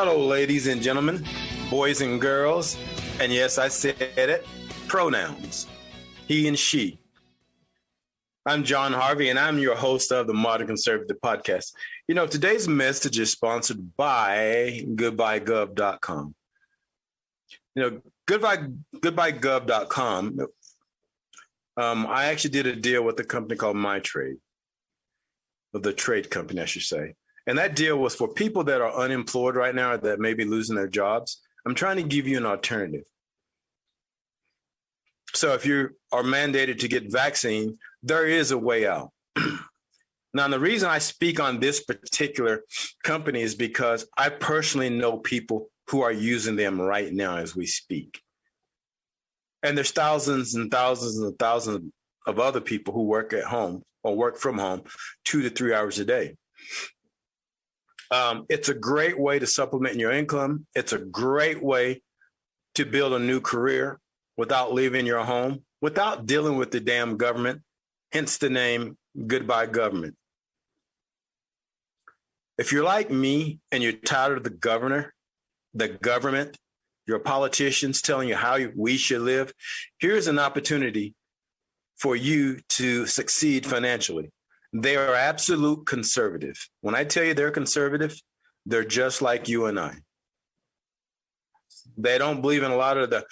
Hello, ladies and gentlemen, boys and girls, and yes, I said it, pronouns, he and she. I'm John Harvey, and I'm your host of the Modern Conservative Podcast. You know, today's message is sponsored by goodbyegov.com. You know, goodbyegov.com, I actually did a deal with a company called MyTrade, the trade company, I should say. And that deal was for people that are unemployed right now that may be losing their jobs. I'm trying to give you an alternative. So if you are mandated to get vaccine, there is a way out. Now, the reason I speak on this particular company is because I personally know people who are using them right now as we speak. And there's thousands and thousands and thousands of other people who work at home or work from home 2 to 3 hours a day. It's a great way to supplement your income. It's a great way to build a new career without leaving your home, without dealing with the damn government, hence the name Goodbye Government. If you're like me and you're tired of the government, your politicians telling you how we should live, here's an opportunity for you to succeed financially. They are absolute conservative. When I tell you they're conservative, they're just like you and I. They don't believe in a lot of the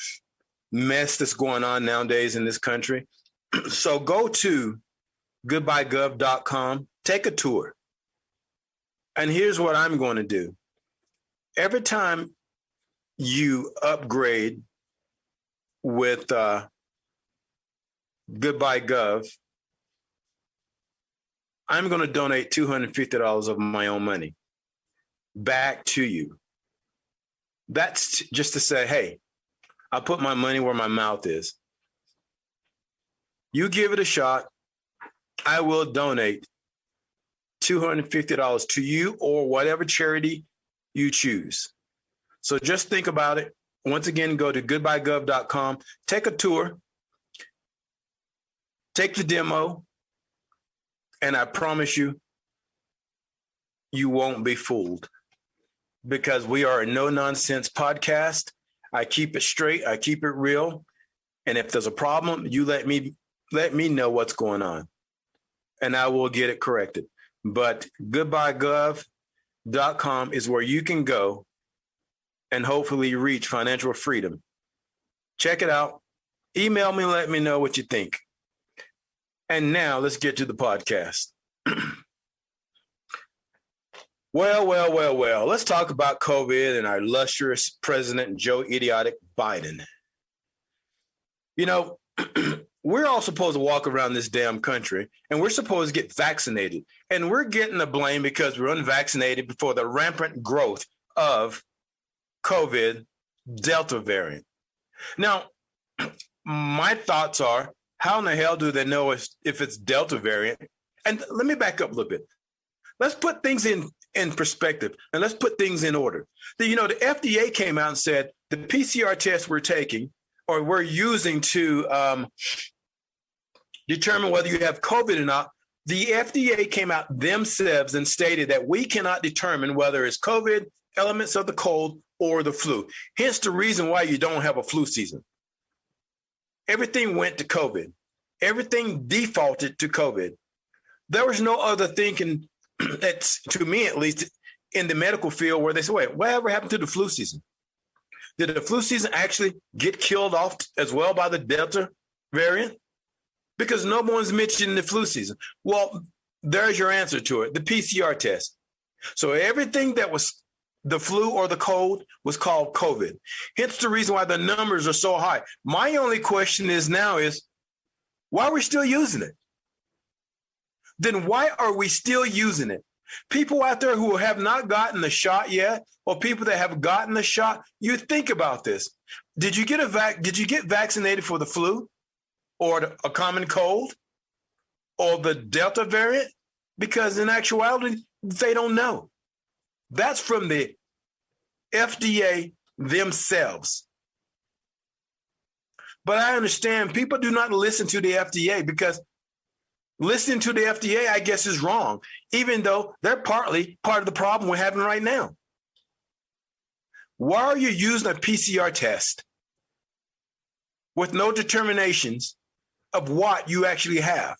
mess that's going on nowadays in this country. So go to goodbyegov.com, take a tour. And here's what I'm going to do. Every time you upgrade with Goodbye Gov, I'm going to donate $250 of my own money back to you. That's just to say, hey, I put my money where my mouth is. You give it a shot. I will donate $250 to you or whatever charity you choose. So just think about it. Once again, go to goodbyegov.com, take a tour, take the demo, and I promise you, you won't be fooled because we are a no-nonsense podcast. I keep it straight. I keep it real. And if there's a problem, you let me know what's going on, and I will get it corrected. But goodbyegov.com is where you can go and hopefully reach financial freedom. Check it out. Email me, let me know what you think. And now let's get to the podcast. Well. Let's talk about COVID and our illustrious President Joe Idiotic Biden. You know, we're all supposed to walk around this damn country and we're supposed to get vaccinated. And we're getting the blame because we're unvaccinated for the rampant growth of COVID Delta variant. Now, my thoughts are, how in the hell do they know if it's Delta variant? And let me back up a little bit. Let's put things in perspective and let's put things in order. The FDA came out and said the PCR test we're taking or we're using to determine whether you have COVID or not, the FDA came out themselves and stated that we cannot determine whether it's COVID, elements of the cold, or the flu. Hence the reason why you don't have a flu season. Everything went to COVID. Everything defaulted to COVID. There was no other thinking, that's, to me at least, in the medical field where they say, wait, whatever happened to the flu season? Did the flu season actually get killed off as well by the Delta variant? Because no one's mentioning the flu season. Well, there's your answer to it, the PCR test. So everything that was the flu or the cold was called COVID. Hence the reason why the numbers are so high. My only question is why are we still using it? Then why are we still using it? People out there who have not gotten the shot yet, or people that have gotten the shot, you think about this. Did you get vaccinated for the flu or a common cold or the Delta variant? Because in actuality, they don't know. That's from the FDA themselves. But I understand people do not listen to the FDA because listening to the FDA, I guess, is wrong, even though they're partly part of the problem we're having right now. Why are you using a PCR test with no determinations of what you actually have?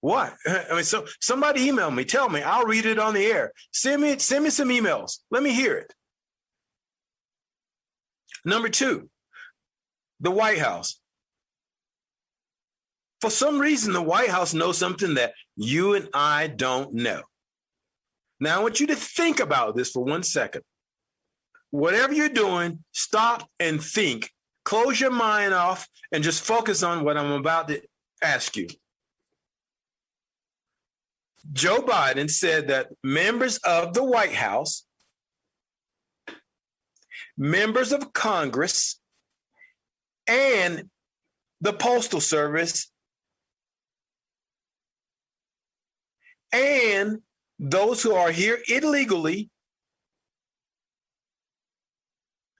What? I mean, so somebody email me, tell me, I'll read it on the air. Send me some emails. Let me hear it. Number two, the White House. For some reason, the White House knows something that you and I don't know. Now, I want you to think about this for 1 second. Whatever you're doing, stop and think. Close your mind off and just focus on what I'm about to ask you. Joe Biden said that members of the White House, members of Congress, and the Postal Service, and those who are here illegally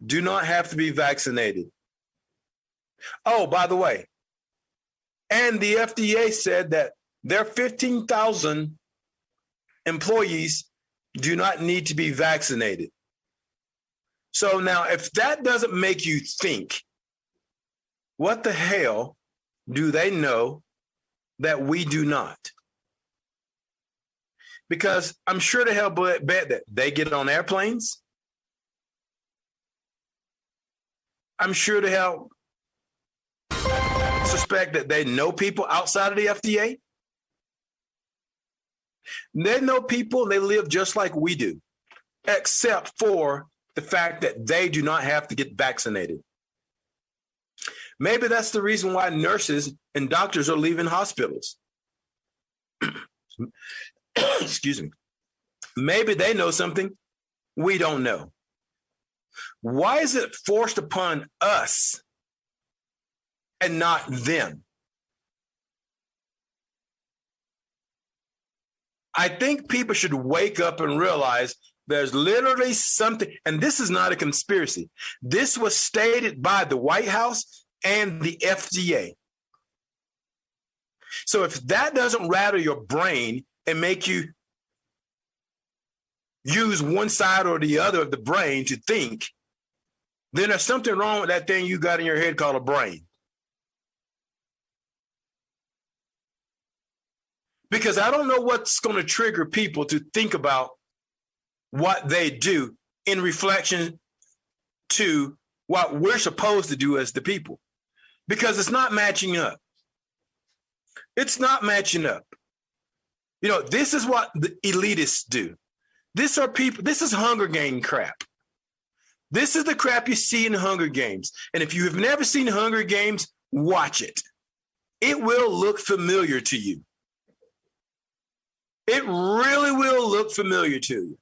do not have to be vaccinated. Oh, by the way, and the FDA said that their 15,000 employees do not need to be vaccinated. So now, if that doesn't make you think, what the hell do they know that we do not? Because I'm sure to hell bet that they get on airplanes. I'm sure to hell suspect that they know people outside of the FDA. They know people, they live just like we do, except for the fact that they do not have to get vaccinated. Maybe that's the reason why nurses and doctors are leaving hospitals. Excuse me. Maybe they know something we don't know. Why is it forced upon us and not them? I think people should wake up and realize there's literally something, and this is not a conspiracy. This was stated by the White House and the FDA. So if that doesn't rattle your brain and make you use one side or the other of the brain to think, then there's something wrong with that thing you got in your head called a brain. Because I don't know what's going to trigger people to think about what they do in reflection to what we're supposed to do as the people. Because it's not matching up. It's not matching up. You know, this is what the elitists do. These are people, this is Hunger Game crap. This is the crap you see in Hunger Games. And if you have never seen Hunger Games, watch it. It will look familiar to you. It really will look familiar to you.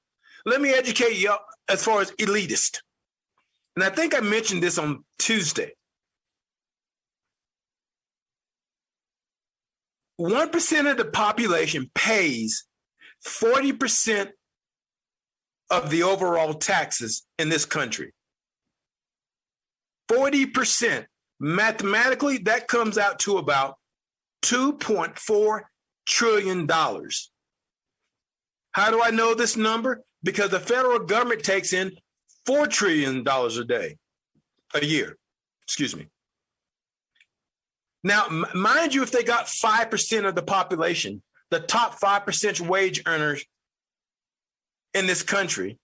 Let me educate you as far as elitist. And I think I mentioned this on Tuesday. 1% of the population pays 40% of the overall taxes in this country. 40%. Mathematically, that comes out to about $2.4 trillion. How do I know this number? Because the federal government takes in $4 trillion a year. Excuse me. Now, mind you, if they got 5% of the population, the top 5% wage earners in this country,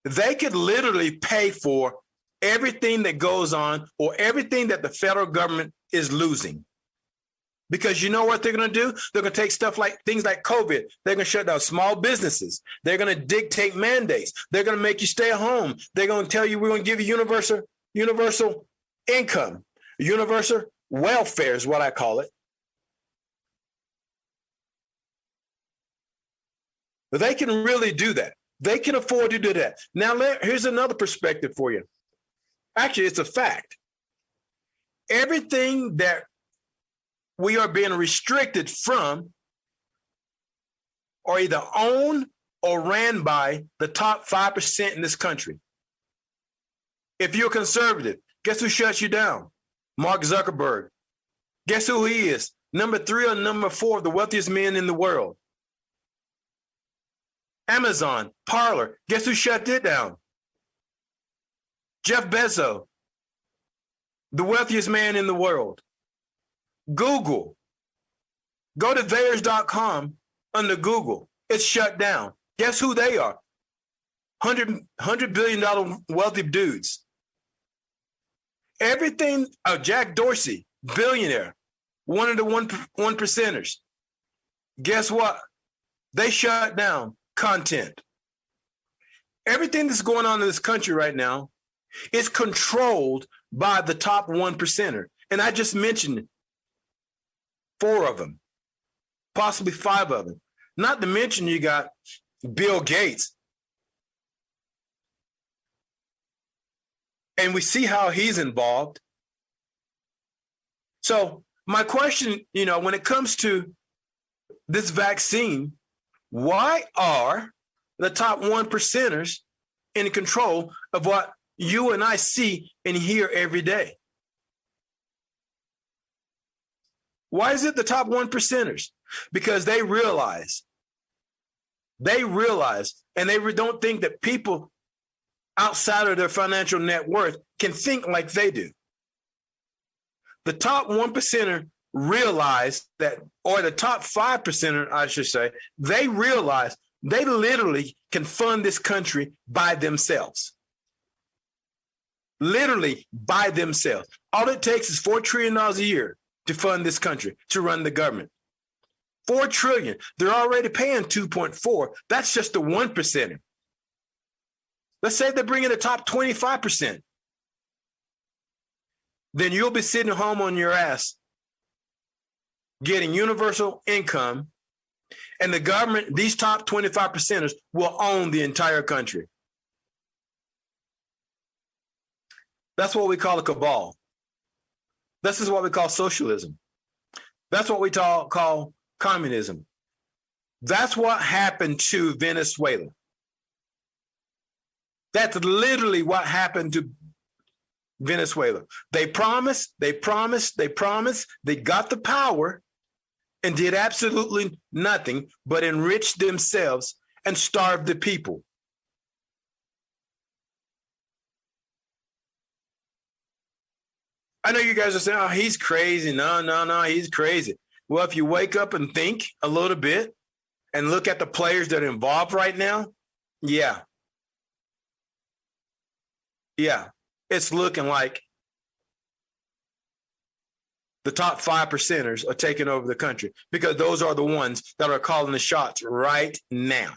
they could literally pay for everything that goes on or everything that the federal government is losing. Because you know what they're going to do? They're going to take stuff like things like COVID. They're going to shut down small businesses. They're going to dictate mandates. They're going to make you stay at home. They're going to tell you we're going to give you universal income. Universal welfare is what I call it. But they can really do that. They can afford to do that. Now, here's another perspective for you. Actually, it's a fact. Everything that we are being restricted from are either owned or ran by the top 5% in this country. If you're conservative, guess who shuts you down? Mark Zuckerberg. Guess who he is? Number 3 or number 4 of the wealthiest men in the world. Amazon, Parler. Guess who shut it down? Jeff Bezos, the wealthiest man in the world. Google. Go to theirs.com under Google. It's shut down. Guess who they are? $100 billion wealthy dudes. Everything, Jack Dorsey, billionaire, one of the one percenters. Guess what? They shut down content. Everything that's going on in this country right now is controlled by the top 1%er. And I just mentioned 4 of them, possibly 5 of them. Not to mention you got Bill Gates. And we see how he's involved. So my question, when it comes to this vaccine, why are the top 1%ers in control of what you and I see and hear every day? Why is it the top 1%ers? Because they realize, and they don't think that people outside of their financial net worth can think like they do. The top 1%er realize that, or the top 5%er, I should say, they realize they literally can fund this country by themselves. Literally by themselves. All it takes is $4 trillion a year to fund this country, to run the government. $4 trillion. They're already paying 2.4. That's just the 1%er. Let's say they bring in the top 25%. Then you'll be sitting home on your ass getting universal income, and the government, these top 25%ers, will own the entire country. That's what we call a cabal. This is what we call socialism. That's what we call communism. That's what happened to Venezuela. That's literally what happened to Venezuela. They promised, they got the power and did absolutely nothing but enrich themselves and starve the people. I know you guys are saying, oh, he's crazy. No, he's crazy. Well, if you wake up and think a little bit and look at the players that are involved right now, yeah, it's looking like the top 5%ers are taking over the country, because those are the ones that are calling the shots right now.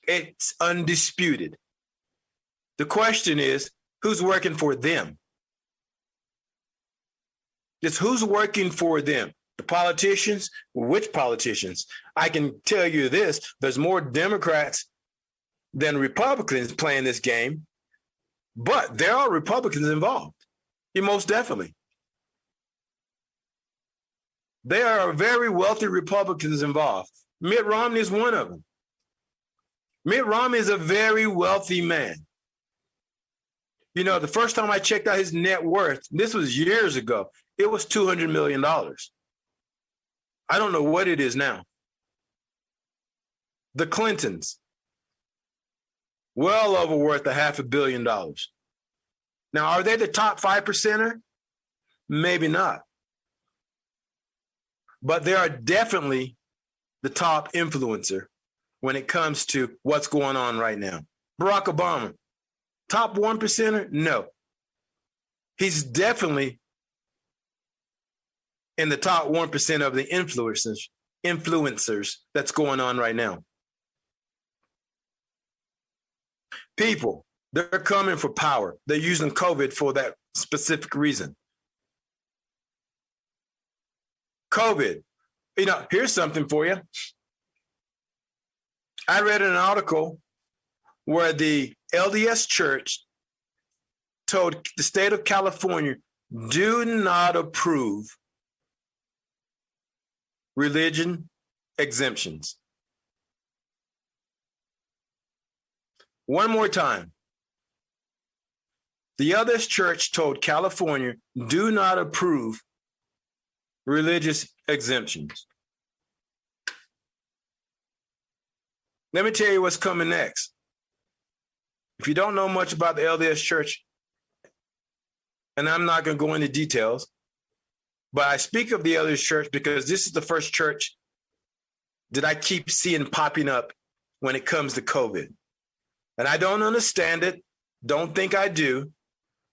It's undisputed. The question is, who's working for them? It's who's working for them. The politicians? Which politicians? I can tell you this, there's more Democrats than Republicans playing this game, but there are Republicans involved. Most definitely. There are very wealthy Republicans involved. Mitt Romney is one of them. Mitt Romney is a very wealthy man. The first time I checked out his net worth, this was years ago, it was $200 million. I don't know what it is now. The Clintons, well over worth $500 million. Now, are they the top 5%er? Maybe not. But they are definitely the top influencer when it comes to what's going on right now. Barack Obama, top 1%er? No. He's definitely in the top 1% of the influencers that's going on right now. People, they're coming for power. They're using COVID for that specific reason. COVID. Here's something for you. I read an article where the LDS Church told the state of California, do not approve religion exemptions. One more time. The LDS Church told California, do not approve religious exemptions. Let me tell you what's coming next. If you don't know much about the LDS Church, and I'm not going to go into details, but I speak of the LDS Church because this is the first church that I keep seeing popping up when it comes to COVID. And I don't understand it, don't think I do,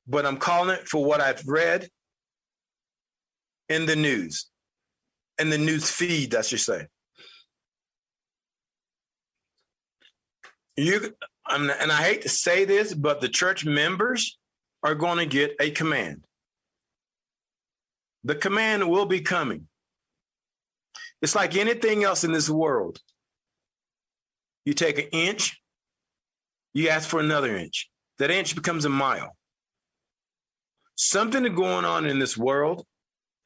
but I'm calling it for what I've read in the news feed, I should say. And I hate to say this, but the church members are going to get a command. The command will be coming. It's like anything else in this world. You take an inch, you ask for another inch. That inch becomes a mile. Something is going on in this world,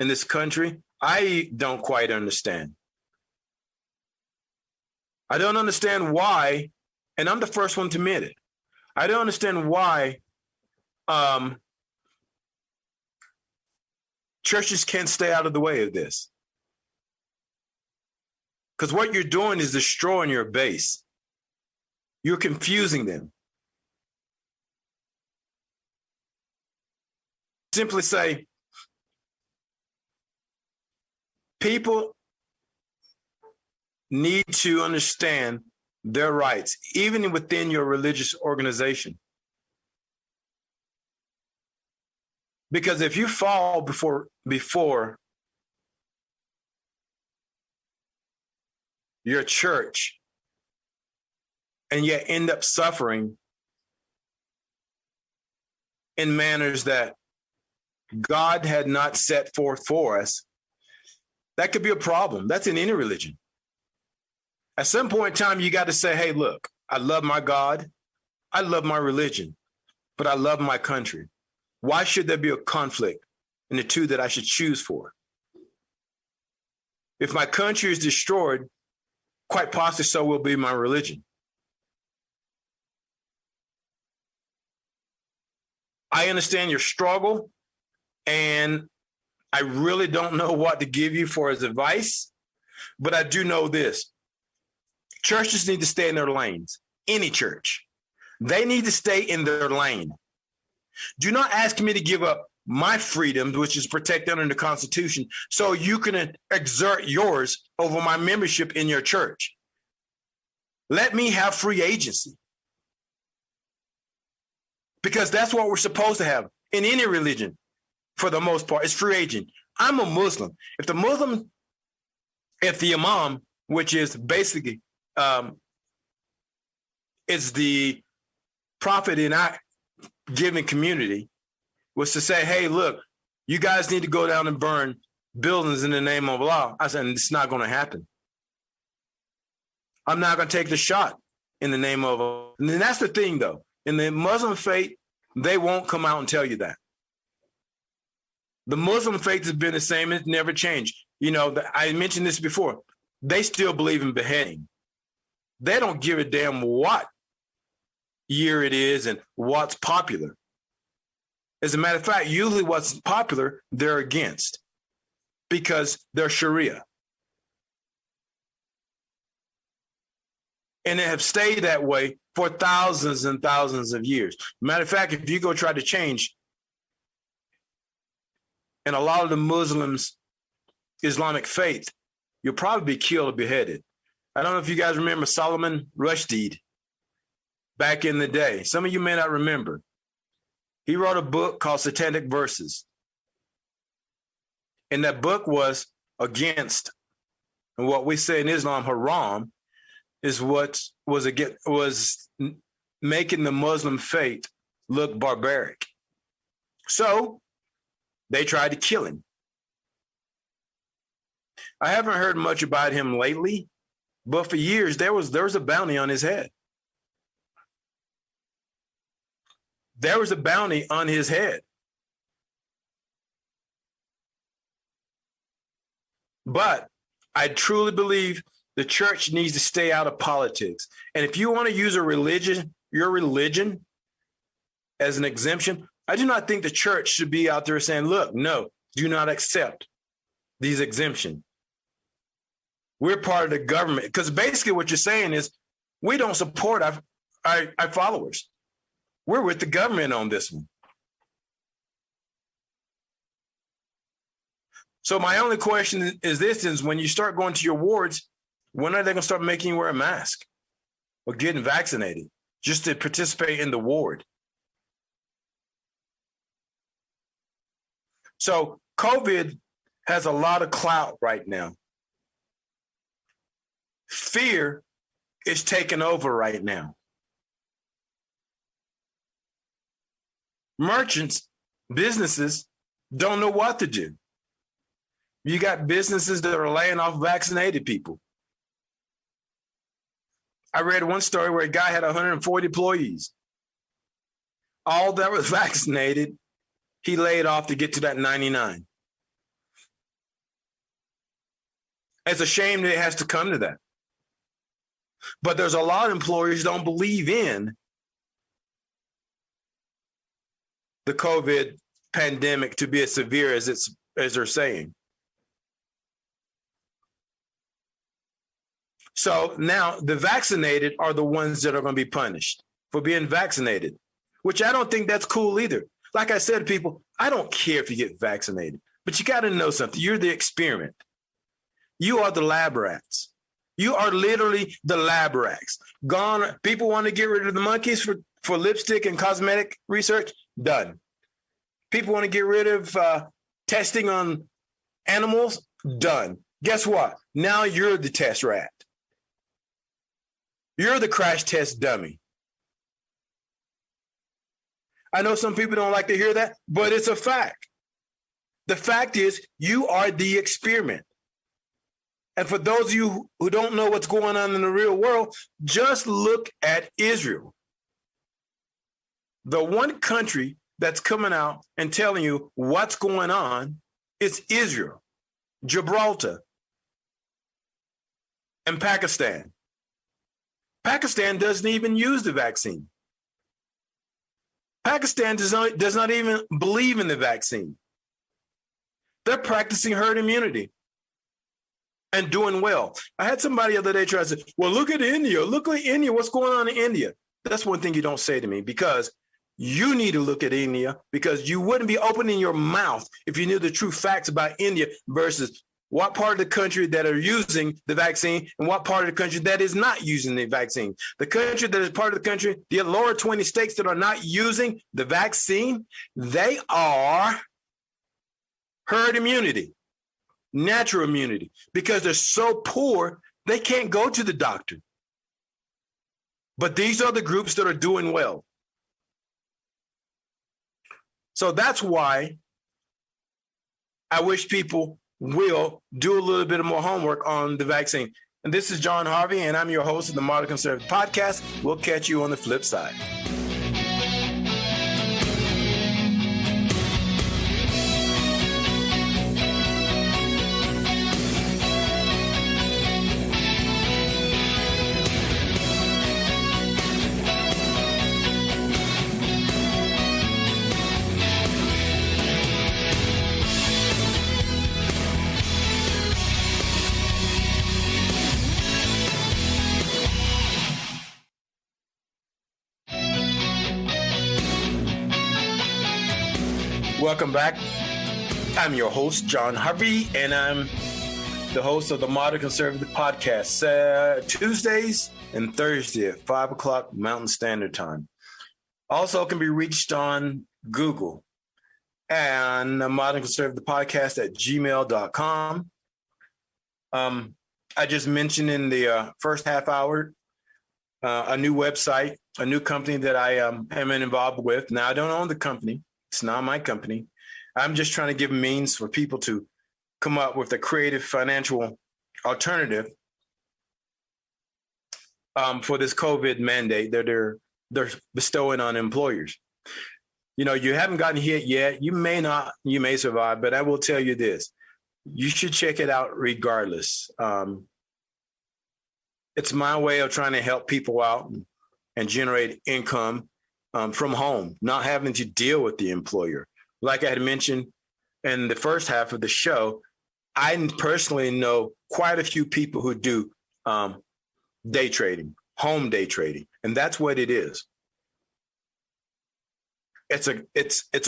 in this country, I don't quite understand. I don't understand why, and I'm the first one to admit it. I don't understand why churches can't stay out of the way of this. Because what you're doing is destroying your base. You're confusing them. Simply say, people need to understand their rights, even within your religious organization. Because if you fall before your church and yet end up suffering in manners that God had not set forth for us, that could be a problem. That's in any religion. At some point in time, you got to say, hey, look, I love my God. I love my religion, but I love my country. Why should there be a conflict in the two that I should choose for? If my country is destroyed, quite possibly so will be my religion. I understand your struggle, and I really don't know what to give you for as advice, but I do know this. Churches need to stay in their lanes. Any church. They need to stay in their lane. Do not ask me to give up my freedoms, which is protected under the Constitution, so you can exert yours over my membership in your church. Let me have free agency. Because that's what we're supposed to have in any religion, for the most part. It's free agent. I'm a Muslim. If the Imam, which is basically is the prophet in our given community, was to say, hey, look, you guys need to go down and burn buildings in the name of Allah. I said, it's not going to happen. I'm not going to take the shot in the name of Allah. And that's the thing, though. In the Muslim faith, they won't come out and tell you that. The Muslim faith has been the same. It's never changed. You know, I mentioned this before. They still believe in beheading. They don't give a damn what year it is and what's popular. As a matter of fact, usually what's popular, they're against because they're Sharia. And they have stayed that way for thousands and thousands of years. Matter of fact, if you go try to change, and a lot of the Muslims' Islamic faith, you'll probably be killed or beheaded. I don't know if you guys remember Solomon Rushdie back in the day. Some of you may not remember. He wrote a book called Satanic Verses. And that book was against, and what we say in Islam, haram, is what was making the Muslim faith look barbaric. So they tried to kill him. I haven't heard much about him lately, but for years there was a bounty on his head. There was a bounty on his head. But I truly believe the church needs to stay out of politics. And if you want to use your religion as an exemption, I do not think the church should be out there saying, look, no, do not accept these exemptions. We're part of the government. Because basically what you're saying is We don't support our followers. We're with the government on this one. So my only question is this, is when you start going to your wards, when are they going to start making you wear a mask or getting vaccinated just to participate in the ward? So COVID has a lot of clout right now. Fear is taking over right now. Merchants, businesses don't know what to do. You got businesses that are laying off vaccinated people. I read one story where a guy had 140 employees. All that was vaccinated, he laid off to get to that 99. It's a shame that it has to come to that. But there's a lot of employers don't believe in the COVID pandemic to be as severe as they're saying. So now the vaccinated are the ones that are going to be punished for being vaccinated, which I don't think that's cool either. Like I said to people, I don't care if you get vaccinated, but you got to know something. You're the experiment. You are the lab rats. You are literally the lab rats. Gone. People want to get rid of the monkeys for lipstick and cosmetic research. Done. People want to get rid of testing on animals. Done. Guess what? Now you're the test rat. You're the crash test dummy. I know some people don't like to hear that, but it's a fact. The fact is, you are the experiment. And for those of you who don't know what's going on in the real world, just look at Israel. The one country that's coming out and telling you what's going on is Israel, Gibraltar, and Pakistan. Pakistan doesn't even use the vaccine. Pakistan does not even believe in the vaccine. They're practicing herd immunity and doing well. I had somebody the other day try to say, well, look at India. Look at India. What's going on in India? That's one thing you don't say to me, because you need to look at India, because you wouldn't be opening your mouth if you knew the true facts about India versus what part of the country that are using the vaccine and what part of the country that is not using the vaccine. The country that is part of the country, the lower 20 states that are not using the vaccine, they are herd immunity, natural immunity, because they're so poor, they can't go to the doctor. But these are the groups that are doing well. So that's why I wish people will do a little bit more homework on the vaccine. And this is John Harvey, and I'm your host of the Modern Conservative Podcast. We'll catch you on the flip side. Welcome back. I'm your host, John Harvey, and I'm the host of the Modern Conservative Podcast, Tuesdays and Thursday at 5 o'clock Mountain Standard Time. Also can be reached on Google and the Modern Conservative Podcast at gmail.com. I just mentioned in the first half hour a new website, a new company that I am involved with. Now, I don't own the company. It's not my company. I'm just trying to give means for people to come up with a creative financial alternative for this COVID mandate that they're bestowing on employers. You know, you haven't gotten hit yet. You may survive, but I will tell you this. You should check it out regardless. It's my way of trying to help people out and generate income from home, not having to deal with the employer. Like I had mentioned in the first half of the show, I personally know quite a few people who do day trading, home day trading. And that's what it is. It's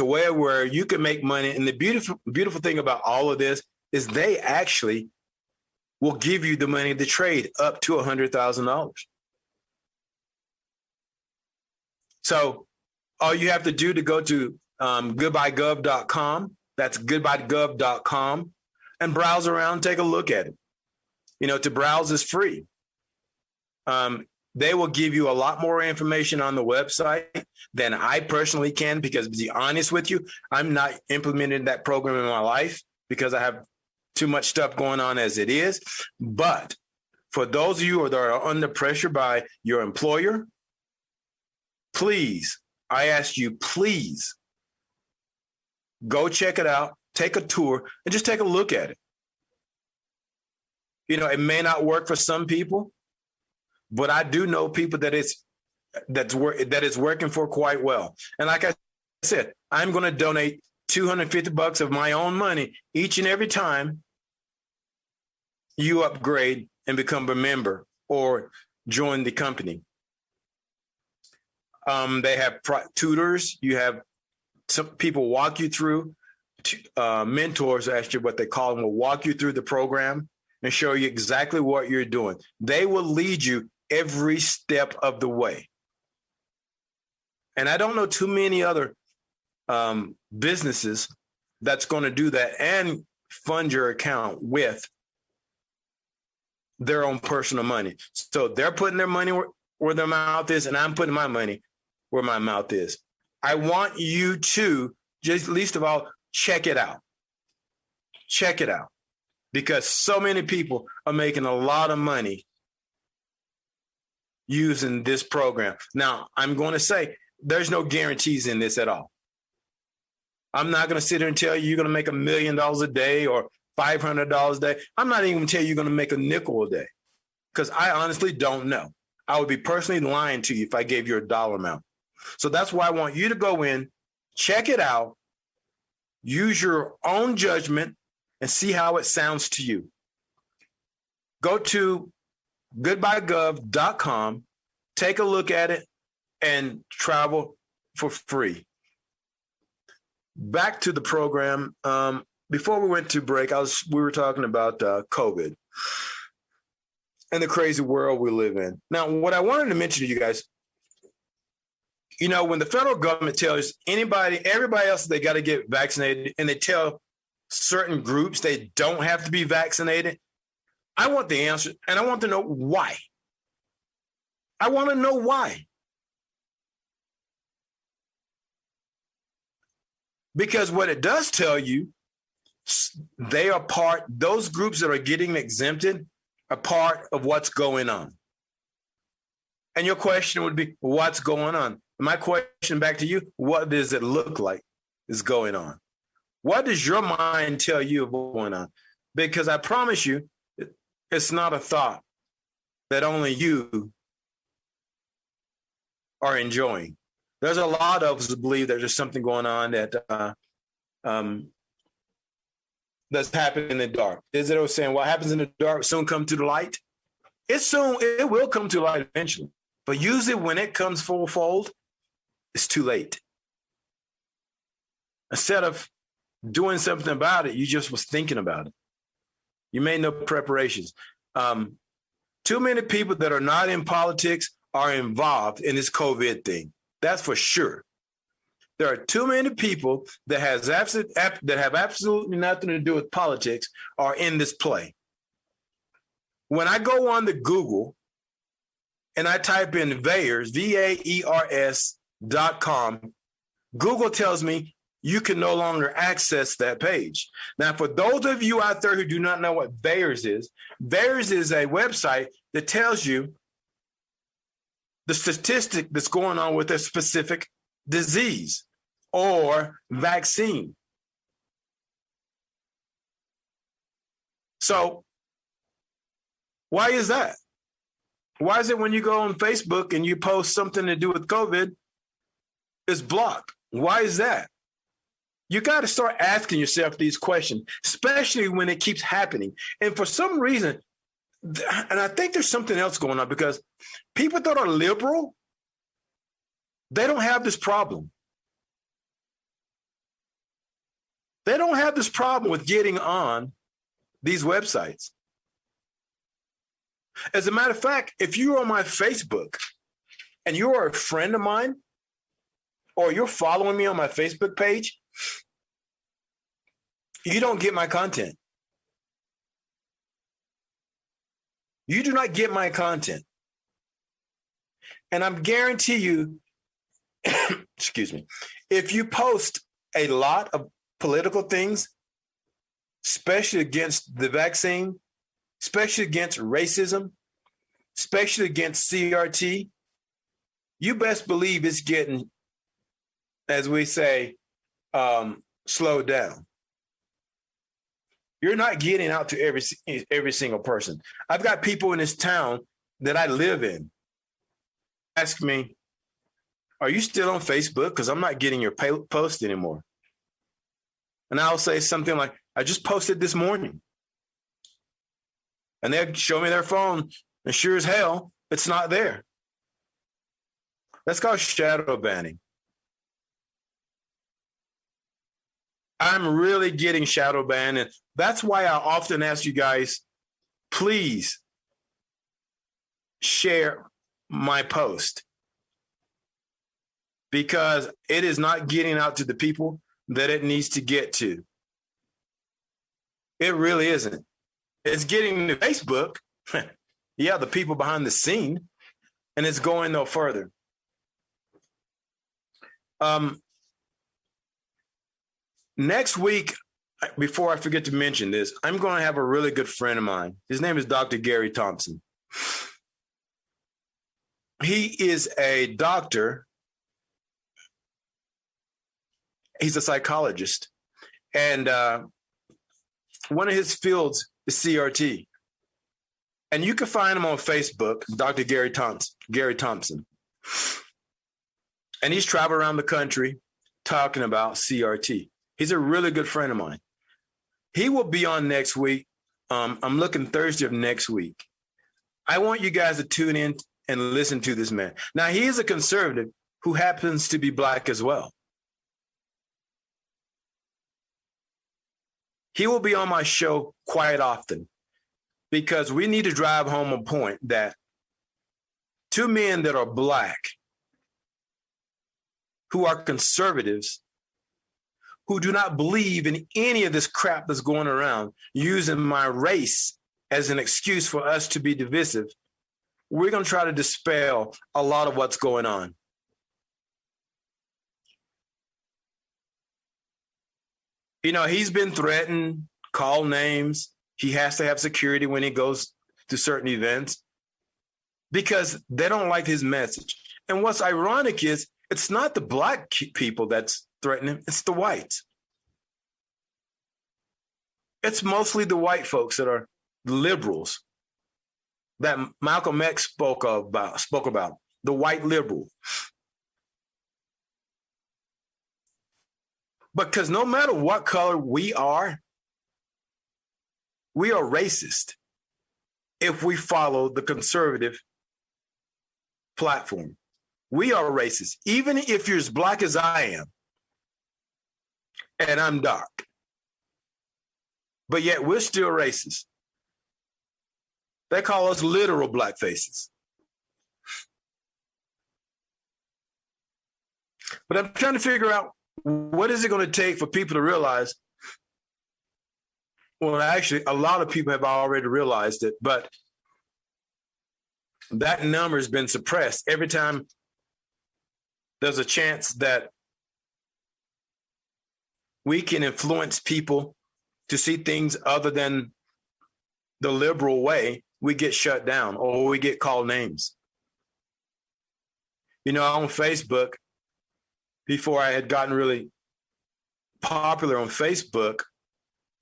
a way where you can make money. And the beautiful thing about all of this is they actually will give you the money to trade up to $100,000. So all you have to do to go to goodbyegov.com, that's goodbyegov.com, and browse around, take a look at it. To browse is free. They will give you a lot more information on the website than I personally can, because to be honest with you, I'm not implementing that program in my life because I have too much stuff going on as it is. But for those of you that are under pressure by your employer, please, I ask you, please go check it out, take a tour, and just take a look at it. It may not work for some people, but I do know people that it's working for quite well. And like I said, I'm going to donate $250 of my own money each and every time you upgrade and become a member or join the company. They have tutors. You have some people walk you through. Mentors, actually, what they call them, will walk you through the program and show you exactly what you're doing. They will lead you every step of the way. And I don't know too many other businesses that's going to do that and fund your account with their own personal money. So they're putting their money where their mouth is, and I'm putting my money where my mouth is. I want you to just, least of all, check it out. Check it out. Because so many people are making a lot of money using this program. Now, I'm going to say there's no guarantees in this at all. I'm not going to sit here and tell you you're going to make $1 million a day or $500 a day. I'm not even going to tell you you're going to make a nickel a day, because I honestly don't know. I would be personally lying to you if I gave you a dollar amount. So that's why I want you to go in, check it out, use your own judgment, and see how it sounds to you. Go to goodbyegov.com, take a look at it, and travel for free. Back to the program. Before we went to break, we were talking about COVID and the crazy world we live in. Now, what I wanted to mention to you guys, when the federal government tells everybody else they got to get vaccinated, and they tell certain groups they don't have to be vaccinated, I want the answer, and I want to know why. I want to know why. Because what it does tell you, those groups that are getting exempted are part of what's going on. And your question would be, what's going on? My question back to you, what does it look like is going on? What does your mind tell you of what's going on? Because I promise you, it's not a thought that only you are enjoying. There's a lot of us who believe that there's something going on that that's happening in the dark. Is it saying what happens in the dark soon come to the light? It will come to light eventually. But usually when it comes full fold, it's too late. Instead of doing something about it, you just was thinking about it. You made no preparations. Too many people that are not in politics are involved in this COVID thing. That's for sure. There are too many people that have absolutely nothing to do with politics are in this play. When I go on to Google and I type in VAERS, VAERS.com, Google tells me you can no longer access that page. Now, for those of you out there who do not know what VAERS is a website that tells you the statistic that's going on with a specific disease or vaccine. So why is that? Why is it when you go on Facebook and you post something to do with COVID, it's blocked? Why is that? You got to start asking yourself these questions, especially when it keeps happening. And for some reason, And I think there's something else going on because people that are liberal, they don't have this problem. They don't have this problem with getting on these websites. As a matter of fact, if you're on my Facebook and you are a friend of mine, or you're following me on my Facebook page, you don't get my content. You do not get my content. And I'm guarantee you, excuse me, if you post a lot of political things, especially against the vaccine, especially against racism, especially against CRT, you best believe it's getting, as we say, slowed down. You're not getting out to every single person. I've got people in this town that I live in ask me, are you still on Facebook? Because I'm not getting your post anymore. And I'll say something like, I just posted this morning. And they'll show me their phone, and sure as hell, it's not there. That's called shadow banning. I'm really getting shadow banned, and that's why I often ask you guys, please share my post, because it is not getting out to the people that it needs to get to. It really isn't. It's getting to Facebook, yeah, the people behind the scene, and it's going no further. Next week, before I forget to mention this, I'm going to have a really good friend of mine. His name is Dr. Gary Thompson. He is a doctor. He's a psychologist. And one of his fields is CRT. And you can find him on Facebook, Dr. Gary Thompson. And he's traveled around the country talking about CRT. He's a really good friend of mine. He will be on next week. I'm looking Thursday of next week. I want you guys to tune in and listen to this man. Now, he is a conservative who happens to be Black as well. He will be on my show quite often because we need to drive home a point that two men that are Black, who are conservatives, who do not believe in any of this crap that's going around, using my race as an excuse for us to be divisive, we're going to try to dispel a lot of what's going on. You know, he's been threatened, called names. He has to have security when he goes to certain events because they don't like his message. And what's ironic is it's not the Black people that's threatening him, it's the whites. It's mostly the white folks that are liberals that Malcolm X spoke about, the white liberal. Because no matter what color we are racist if we follow the conservative platform. We are racist, even if you're as Black as I am, and I'm dark. But yet we're still racist. They call us literal Black faces. But I'm trying to figure out, what is it going to take for people to realize? Well, actually, a lot of people have already realized it, but that number has been suppressed every time there's a chance that we can influence people to see things other than the liberal way. We get shut down or we get called names. You know, on Facebook, before I had gotten really popular on Facebook,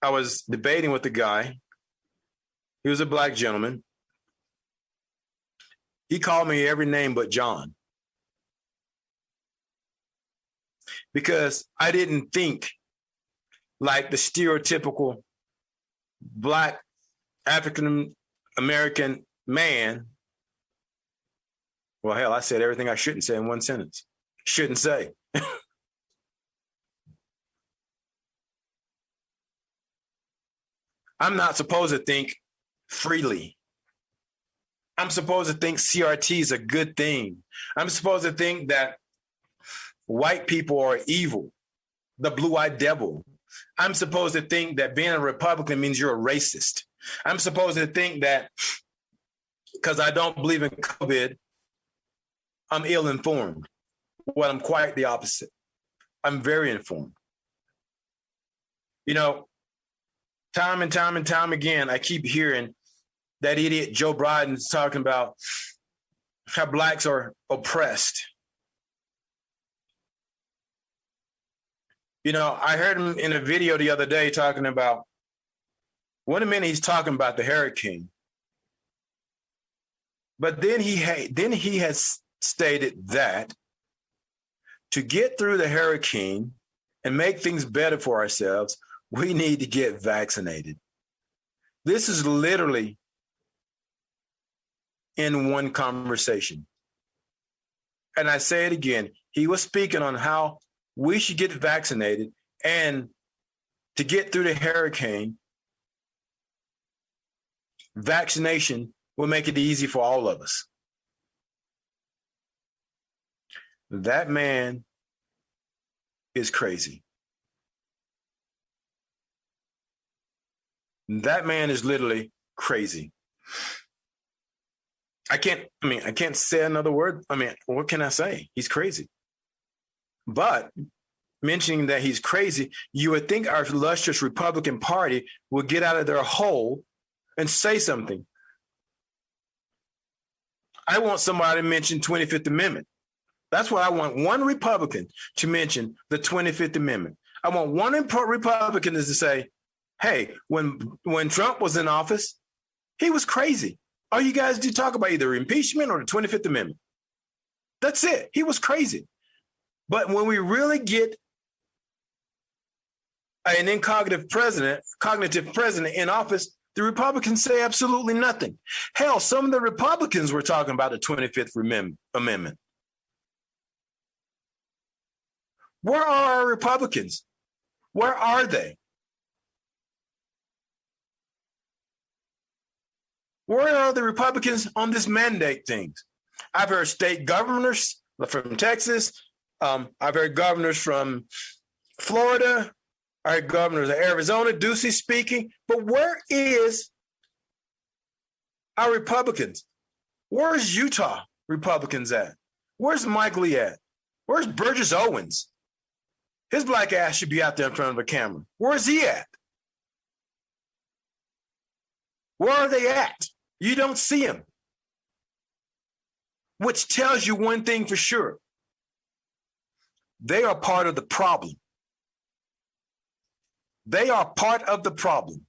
I was debating with a guy. He was a Black gentleman. He called me every name but John. Because I didn't think like the stereotypical Black African American man. Well, hell, I said everything I shouldn't say in one sentence. Shouldn't say. I'm not supposed to think freely. I'm supposed to think CRT is a good thing. I'm supposed to think that white people are evil, the blue-eyed devil. I'm supposed to think that being a Republican means you're a racist. I'm supposed to think that because I don't believe in COVID, I'm ill-informed. Well, I'm quite the opposite. I'm very informed. You know, time and time again, I keep hearing that idiot Joe Biden's talking about how blacks are oppressed. You know, I heard him in a video the other day talking about, one minute he's talking about the hurricane, but then he has stated that to get through the hurricane and make things better for ourselves, we need to get vaccinated. This is literally in one conversation. And I say it again, he was speaking on how we should get vaccinated, and to get through the hurricane, vaccination will make it easy for all of us. That man is crazy. That man is literally crazy. I can't say another word. What can I say? He's crazy. But mentioning that he's crazy, you would think our illustrious Republican Party would get out of their hole and say something. I want somebody to mention 25th Amendment. That's what I want. One Republican to mention the 25th Amendment. I want one Republican to say, hey, when Trump was in office, he was crazy. All you guys do talk about either impeachment or the 25th Amendment. That's it. He was crazy. But when we really get an cognitive president in office, the Republicans say absolutely nothing. Hell, some of the Republicans were talking about the 25th Amendment. Where are our Republicans? Where are they? Where are the Republicans on this mandate things? I've heard state governors from Texas. I've heard governors from Florida. I heard governors of Arizona, Ducey speaking. But where is our Republicans? Where's Utah Republicans at? Where's Mike Lee at? Where's Burgess Owens? His black ass should be out there in front of a camera. Where's he at? Where are they at? You don't see them. Which tells you one thing for sure. They are part of the problem. They are part of the problem.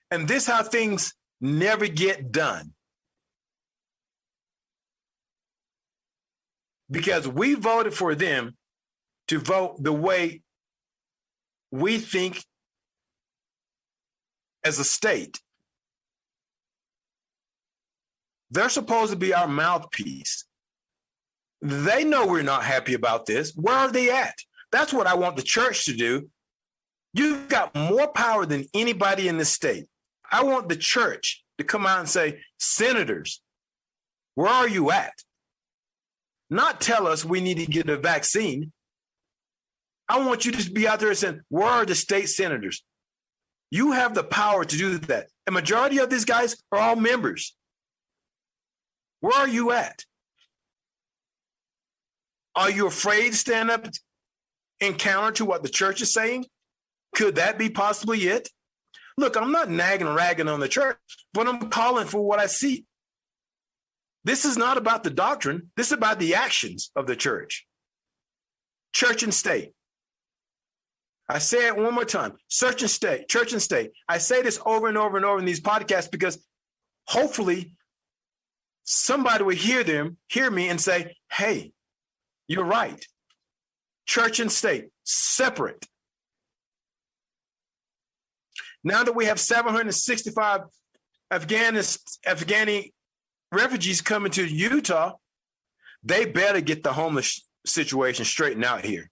And this is how things never get done. Because we voted for them to vote the way we think as a state. They're supposed to be our mouthpiece. They know we're not happy about this. Where are they at? That's what I want the church to do. You've got more power than anybody in this state. I want the church to come out and say, senators, where are you at? Not tell us we need to get a vaccine. I want you to be out there saying, where are the state senators? You have the power to do that. A majority of these guys are all members. Where are you at? Are you afraid to stand up and counter to what the church is saying? Could that be possibly it? Look, I'm not nagging and ragging on the church, but I'm calling for what I see. This is not about the doctrine. This is about the actions of the church. Church and state. I say it one more time. Church and state. I say this over and over and over in these podcasts because hopefully somebody will hear me and say, hey, you're right. Church and state, separate. Now that we have 765 Afghani refugees coming to Utah, they better get the homeless situation straightened out here.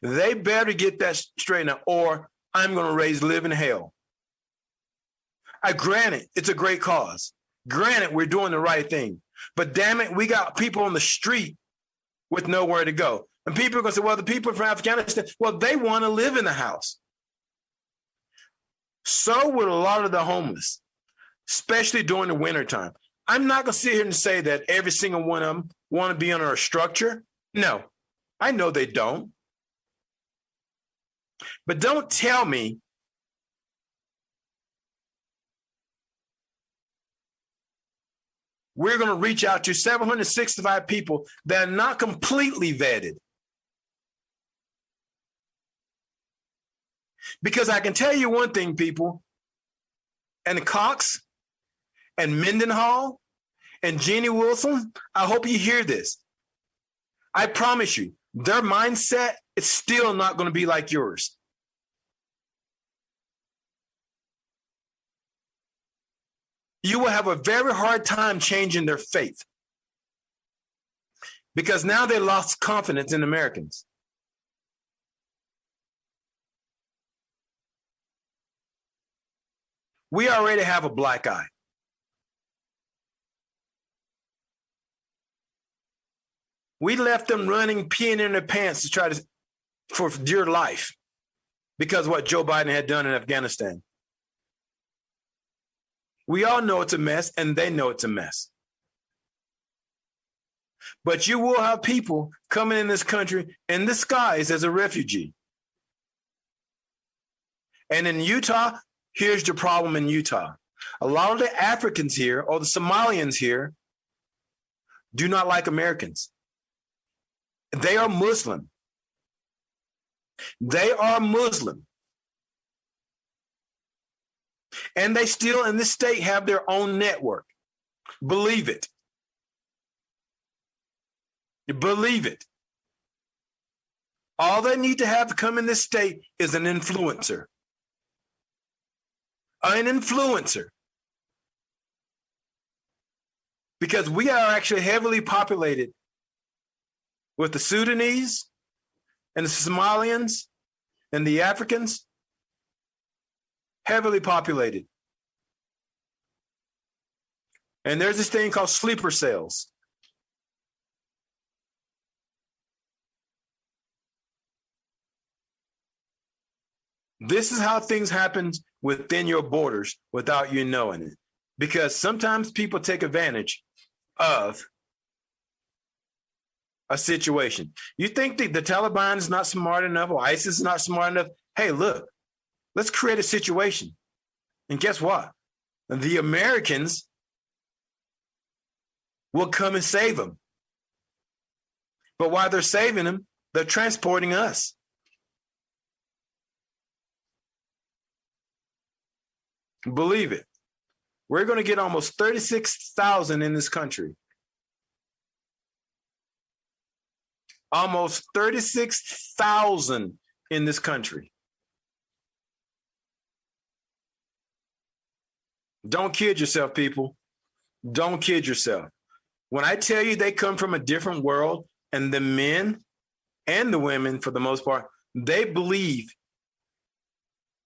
They better get that straightened out, or I'm going to raise living hell. Granted, it's a great cause. Granted, we're doing the right thing. But damn it, we got people on the street with nowhere to go. And people are going to say, well, the people from Afghanistan, well, they want to live in the house. So would a lot of the homeless, especially during the wintertime. I'm not going to sit here and say that every single one of them want to be under a structure. No, I know they don't. But don't tell me we're going to reach out to 765 people that are not completely vetted. Because I can tell you one thing, people, and Cox and Mendenhall and Jeannie Wilson, I hope you hear this. I promise you, their mindset is still not going to be like yours. You will have a very hard time changing their faith because now they lost confidence in Americans. We already have a black eye. We left them running, peeing in their pants to try to, for dear life, because of what Joe Biden had done in Afghanistan. We all know it's a mess, and they know it's a mess. But you will have people coming in this country in disguise as a refugee. And in Utah, here's the problem in Utah. A lot of the Africans here, or the Somalians here, do not like Americans. They are Muslim. They are Muslim. And they still in this state have their own network. Believe it. Believe it. All they need to have to come in this state is an influencer. An influencer. Because we are actually heavily populated with the Sudanese and the Somalians and the Africans. Heavily populated. And there's this thing called sleeper cells. This is how things happen within your borders without you knowing it. Because sometimes people take advantage of a situation. You think the Taliban is not smart enough or ISIS is not smart enough? Hey, look, let's create a situation. And guess what? The Americans will come and save them. But while they're saving them, they're transporting us. Believe it. We're going to get almost 36,000 in this country. Almost 36,000 in this country. Don't kid yourself, people. Don't kid yourself. When I tell you they come from a different world, and the men and the women, for the most part, they believe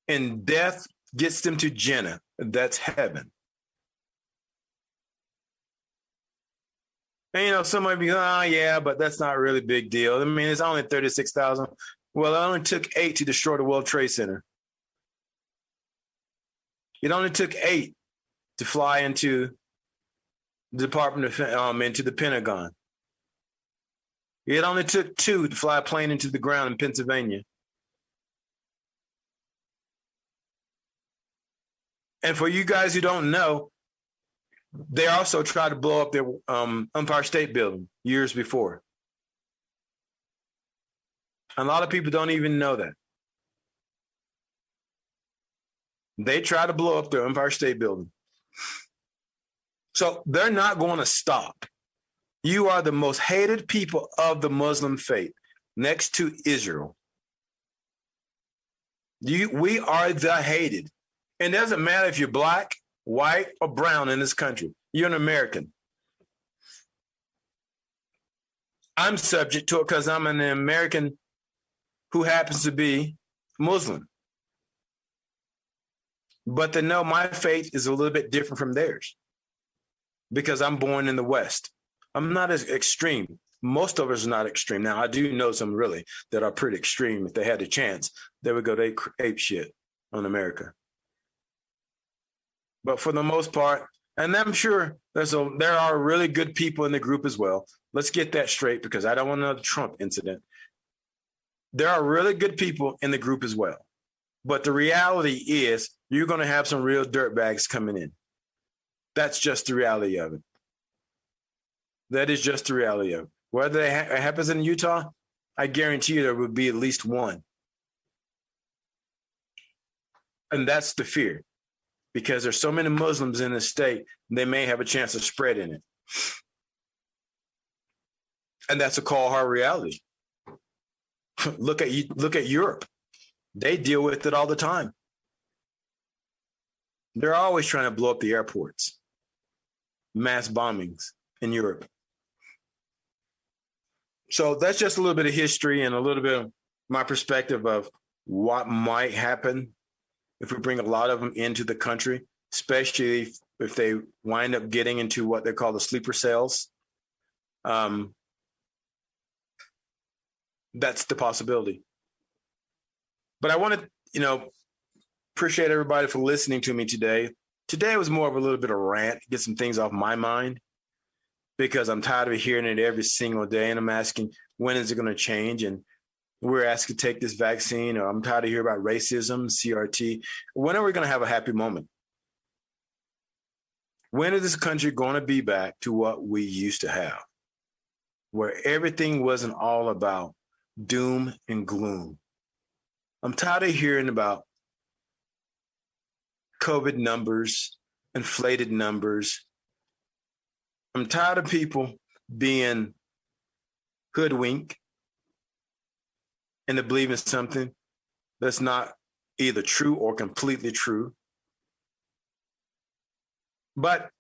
in death gets them to Jannah. That's heaven. And, you know, somebody be, oh, yeah, but that's not really a big deal. I mean, it's only 36,000. Well, it only took 8 to destroy the World Trade Center. It only took 8 to fly into the Department of, into the Pentagon. It only took 2 to fly a plane into the ground in Pennsylvania. And for you guys who don't know, they also tried to blow up their Empire State Building years before. A lot of people don't even know that. They tried to blow up their Empire State Building. So they're not going to stop. You are the most hated people of the Muslim faith, next to Israel. We are the hated. And it doesn't matter if you're black, white, or brown in this country. You're an American. I'm subject to it because I'm an American who happens to be Muslim. But they know my faith is a little bit different from theirs because I'm born in the West. I'm not as extreme. Most of us are not extreme. Now, I do know some really that are pretty extreme. If they had a chance, they would go to ape shit on America. But for the most part, and I'm sure there are really good people in the group as well. Let's get that straight because I don't want another Trump incident. There are really good people in the group as well. But the reality is you're going to have some real dirtbags coming in. That's just the reality of it. That is just the reality of it. Whether it happens in Utah, I guarantee you there would be at least one. And that's the fear. Because there's so many Muslims in the state, they may have a chance of spreading it. And that's a cold, hard reality. Look at Europe. They deal with it all the time. They're always trying to blow up the airports. Mass bombings in Europe. So that's just a little bit of history and a little bit of my perspective of what might happen if we bring a lot of them into the country, especially if they wind up getting into what they call the sleeper cells. That's the possibility. But I want to, appreciate everybody for listening to me today. Today was more of a little bit of rant, get some things off my mind because I'm tired of hearing it every single day. And I'm asking, when is it going to change? And we're asked to take this vaccine, or I'm tired of hearing about racism, CRT. When are we going to have a happy moment? When is this country going to be back to what we used to have, where everything wasn't all about doom and gloom? I'm tired of hearing about COVID numbers, inflated numbers. I'm tired of people being hoodwinked and to believe in something that's not either true or completely true. But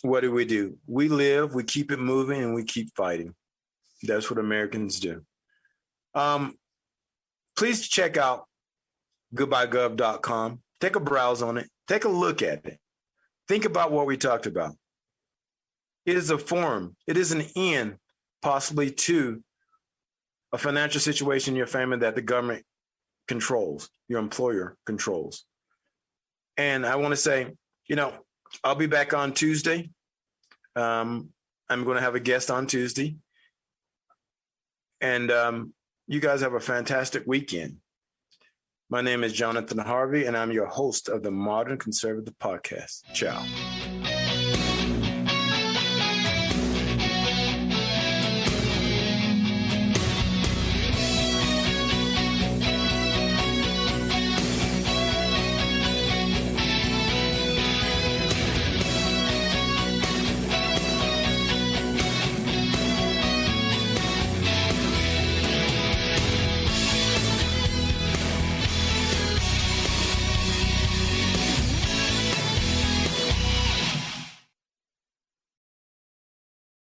what do? We live, we keep it moving, and we keep fighting. That's what Americans do. Please check out goodbyegov.com. Take a browse on it. Take a look at it. Think about what we talked about. It is a forum. It is an end, possibly, to a financial situation in your family that the government controls, your employer controls. And I want to say, I'll be back on Tuesday. I'm going to have a guest on Tuesday. And you guys have a fantastic weekend. My name is Jonathan Harvey, and I'm your host of the Modern Conservative Podcast. Ciao.